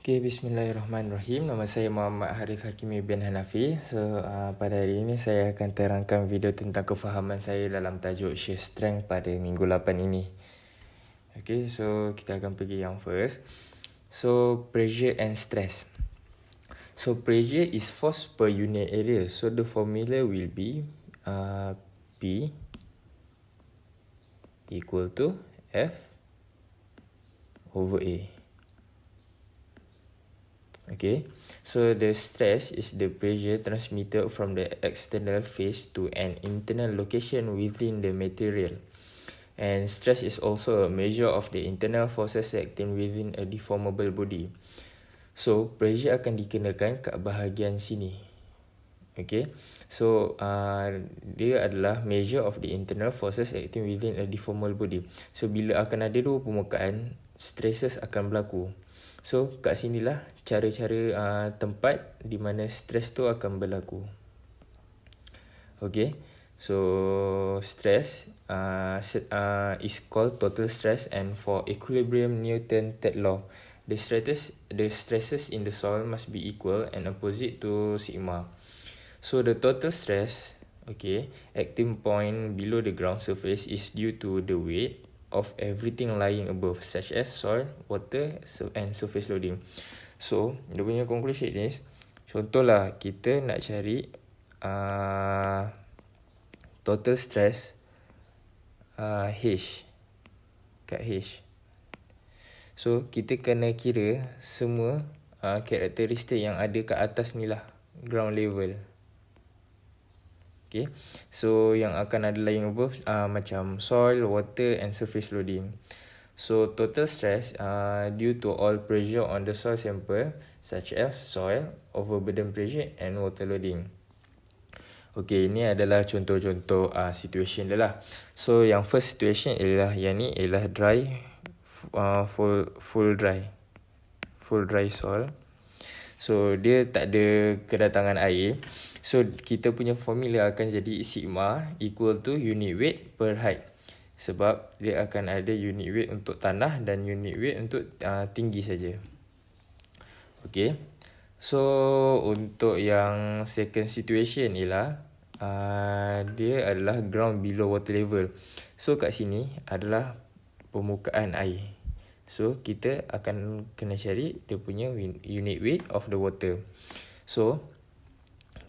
Okay, bismillahirrahmanirrahim. Nama saya Muhammad Harith Hakimi bin Hanafi. Pada hari ini saya akan terangkan video tentang kefahaman saya dalam tajuk shear strength pada minggu 8 ini. Okay, so kita akan pergi yang first. So, pressure and stress. So, pressure is force per unit area. So, the formula will be P equal to F over A. Okay, so the stress is the pressure transmitted from the external phase to an internal location within the material. And stress is also a measure of the internal forces acting within a deformable body. So, pressure akan dikenakan kat bahagian sini. Okay, so dia adalah measure of the internal forces acting within a deformable body. So, bila akan ada dua permukaan, stresses akan berlaku. So, kat sinilah cara-cara tempat di mana stres tu akan berlaku. Okay, so stress is called total stress, and for equilibrium Newton third law, the stresses in the soil must be equal and opposite to sigma. So, the total stress, okay, acting point below the ground surface is due to the weight of everything lying above, such as soil, water and surface loading. So, dia punya conclusion is, contohlah kita nak cari total stress H kat H. So, kita kena kira semua karakteristik yang ada kat atas ni lah, ground level. Okay, so yang akan ada lying above macam soil, water and surface loading. So, total stress due to all pressure on the soil sample, such as soil, overburden pressure and water loading. Okay, ini adalah contoh-contoh situation dia lah. So, yang first situation ialah yang ni ialah dry, full dry soil. So, dia tak ada kedatangan air. So, kita punya formula akan jadi sigma equal to unit weight per height. Sebab dia akan ada unit weight untuk tanah dan unit weight untuk tinggi saja. Okay. So, untuk yang second situation ialah dia adalah ground below water level. So, kat sini adalah permukaan air. So, kita akan kena cari dia punya unit weight of the water. So,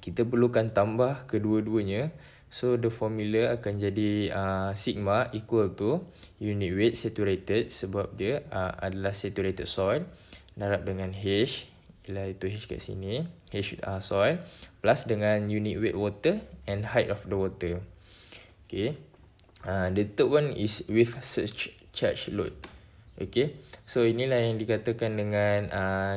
kita perlukan tambah kedua-duanya. So, the formula akan jadi sigma equal to unit weight saturated, sebab dia adalah saturated soil, darab dengan H, ialah itu H kat sini, H soil, plus dengan unit weight water and height of the water. Okay. The third one is with surcharge load. Okay. So, inilah yang dikatakan dengan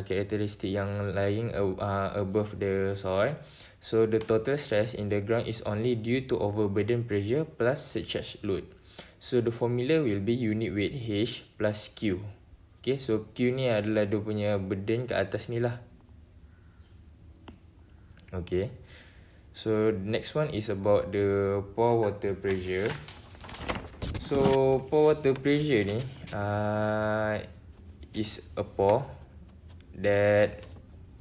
karakteristik yang lying above the soil. So, the total stress in the ground is only due to overburden pressure plus surcharge load. So, the formula will be unit weight H plus Q. Okay, so Q ni adalah dia punya burden kat atas ni lah. Okay, so next one is about the pore water pressure. So, pore water pressure ni is a pore that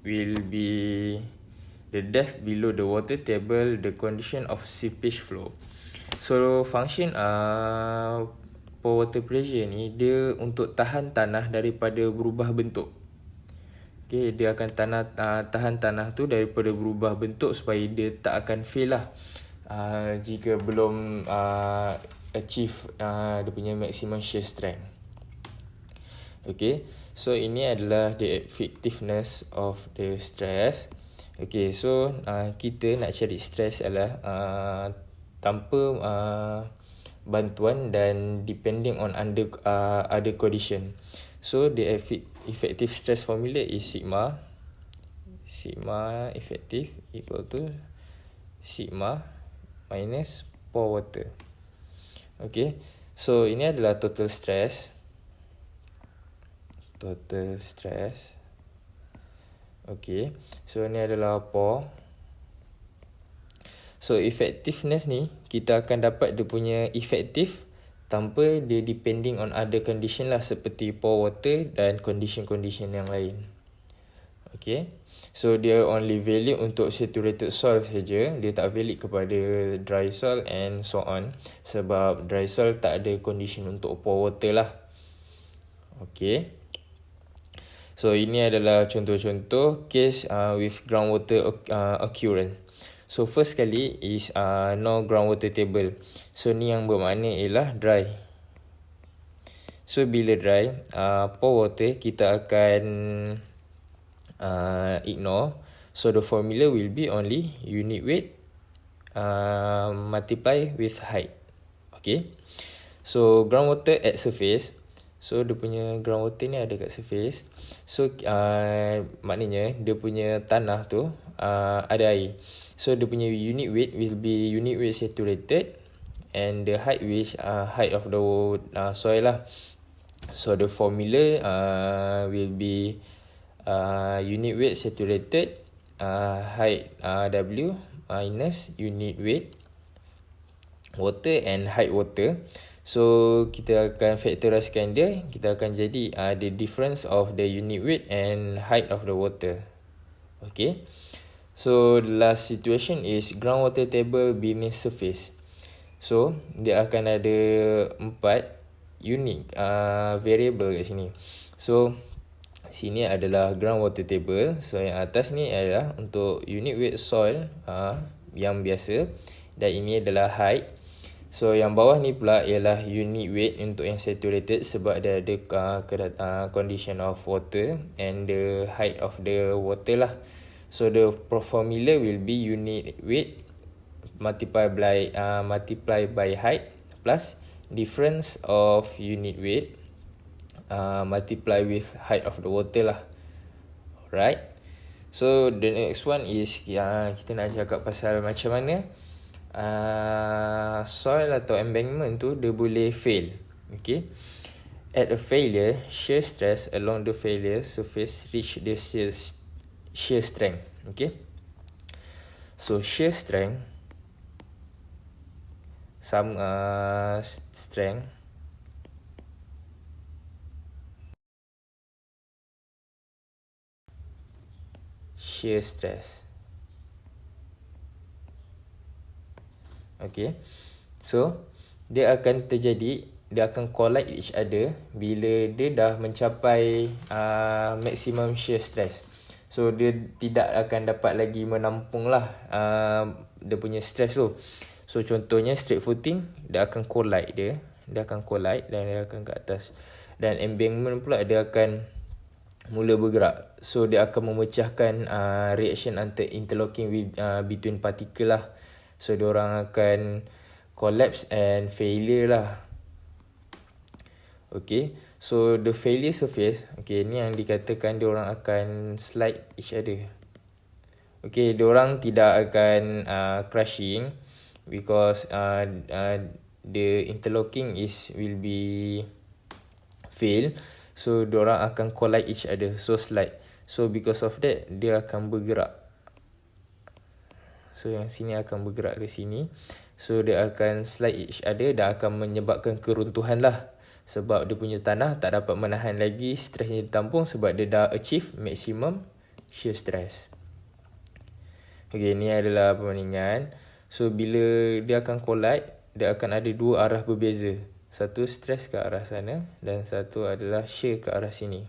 will be the depth below the water table, the condition of seepage flow. So, function pore water pressure ni, dia untuk tahan tanah daripada berubah bentuk. Okay, dia akan tahan tanah tu daripada berubah bentuk supaya dia tak akan fail lah jika belum achieve dia punya maximum shear strength. Okay, so ini adalah the effectiveness of the stress. Okay, so kita nak cari stress adalah tanpa bantuan dan depending on other condition. So, the effective stress formula is sigma effective equal to sigma minus pore water. Okay, so ini adalah total stress. Okay, so ni adalah pore. So, effectiveness ni kita akan dapat dia punya effective tanpa dia depending on other condition lah, seperti pore water dan condition-condition yang lain. Okay. So dia only valid untuk saturated soil saja. Dia tak valid kepada dry soil and so on. Sebab dry soil tak ada condition untuk pour water lah. Okay. So ini adalah contoh-contoh case with groundwater occurrence. So first kali is no groundwater table. So ni yang bermakna ialah dry. So bila dry, pour water kita akan ignore. So the formula will be only unit weight multiply with height. Okay. So groundwater at surface. So dia punya groundwater ni ada kat surface. So maknanya dia punya tanah tu ada air. So dia punya unit weight will be unit weight saturated and the height which height of the soil lah. So the formula will be unit weight saturated height W minus unit weight water and height water. So kita akan factoriskan dia. Kita akan jadi the difference of the unit weight and height of the water. Okay. So the last situation is groundwater table beneath surface. So dia akan ada 4 unique variable kat sini. So sini adalah groundwater table. So yang atas ni adalah untuk unit weight soil yang biasa. Dan ini adalah height. So yang bawah ni pula ialah unit weight untuk yang saturated sebab dia ada condition of water and the height of the water lah. So the formula will be unit weight multiply by height plus difference of unit weight multiply with height of the water lah. Alright. So the next one is kita nak cakap pasal macam mana soil atau embankment tu dia boleh fail. Okay. At a failure, shear stress along the failure surface reach the shear strength. Okay. So shear strength strength shear stress. Okay. So dia akan terjadi, dia akan collide each other bila dia dah mencapai maximum shear stress. So dia tidak akan dapat lagi menampung lah dia punya stress tu. So contohnya straight footing, dia akan collide dia akan collide dan dia akan ke atas. Dan embankment pula dia akan mula bergerak. So dia akan memecahkan reaction interlocking between particle lah. So diorang akan collapse and failure lah. Okay. So the failure surface, okay, ni yang dikatakan diorang akan slide each other. Okay, diorang tidak akan crushing because the interlocking will be fail. So diorang akan collide each other, so slide. So because of that dia akan bergerak. So yang sini akan bergerak ke sini. So dia akan slide each other dan akan menyebabkan keruntuhan lah. Sebab dia punya tanah tak dapat menahan lagi stres yang ditampung sebab dia dah achieve maximum shear stress. Okay, ni adalah perbandingan. So bila dia akan collide, dia akan ada dua arah berbeza. Satu stres ke arah sana dan satu adalah shear ke arah sini.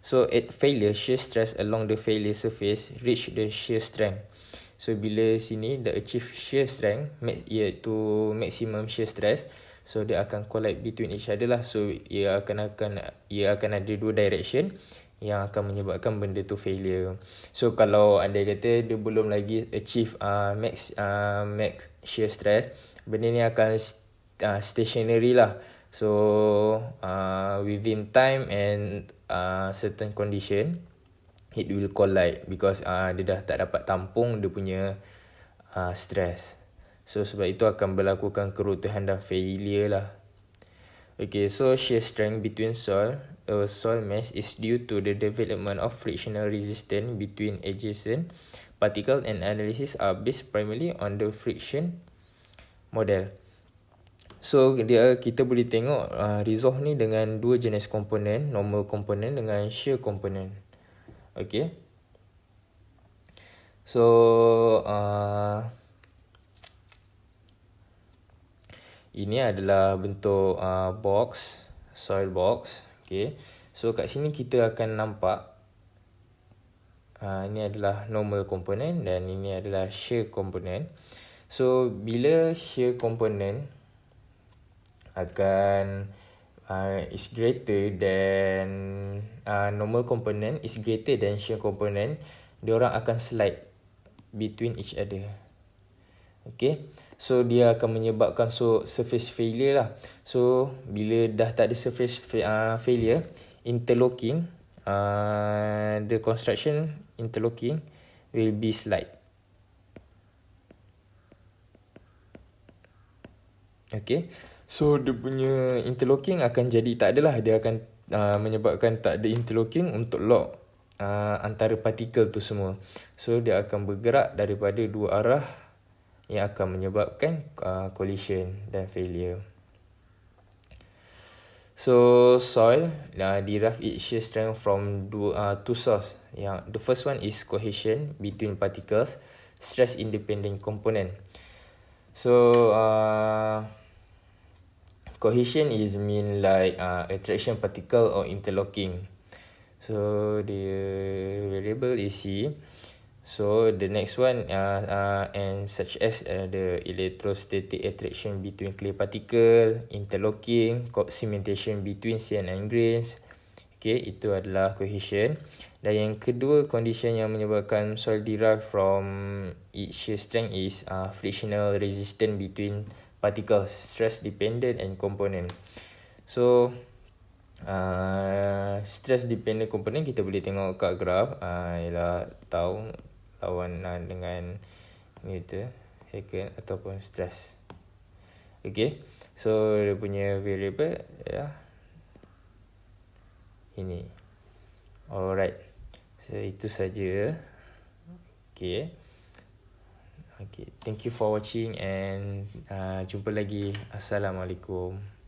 So at failure, shear stress along the failure surface reach the shear strength. So bila sini dah achieve shear strength iaitu maximum shear stress, so dia akan collide between each other lah. So ia akan ada dua direction yang akan menyebabkan benda tu failure. So kalau anda kata dia belum lagi achieve max shear stress, benda ni akan stationary lah. So within time and certain condition, it will collide because dia dah tak dapat tampung dia punya stress. So sebab itu akan berlakukan keruntuhan dan failure lah. Okay, so shear strength between soil mass is due to the development of frictional resistance between adjacent particles, and analysis are based primarily on the friction model. So kita boleh tengok resolve ni dengan dua jenis komponen, normal component dengan shear component. Okay. So ini adalah bentuk box, soil box. Okay. So kat sini kita akan nampak ini adalah normal component dan ini adalah shear component. So bila shear component akan is greater than normal component is greater than shear component, diorang akan slide between each other. Okay, so dia akan menyebabkan surface failure lah. So bila dah tak ada surface failure, interlocking, the construction interlocking will be slide. Okay, so dia punya interlocking akan jadi tak adalah. Dia akan menyebabkan tak ada interlocking untuk lock antara partikel tu semua. So dia akan bergerak daripada dua arah yang akan menyebabkan collision dan failure. So soil derive its shear strength from two sources. The first one is cohesion between particles, stress independent component. So cohesion is mean like attraction particle or interlocking. So the variable is C. So the next one and such as the electrostatic attraction between clay particle, interlocking, cementation between sand and grains. Okay, itu adalah cohesion. Dan yang kedua condition yang menyebabkan soil derive from its shear strength is frictional resistance between particles, stress dependent and component. So stress dependent component kita boleh tengok kat graph, ialah tahu lawanan dengan gitu second ataupun stress. Okay, so dia punya variable ini. Alright, so itu saja. Okay, thank you for watching and jumpa lagi. Assalamualaikum.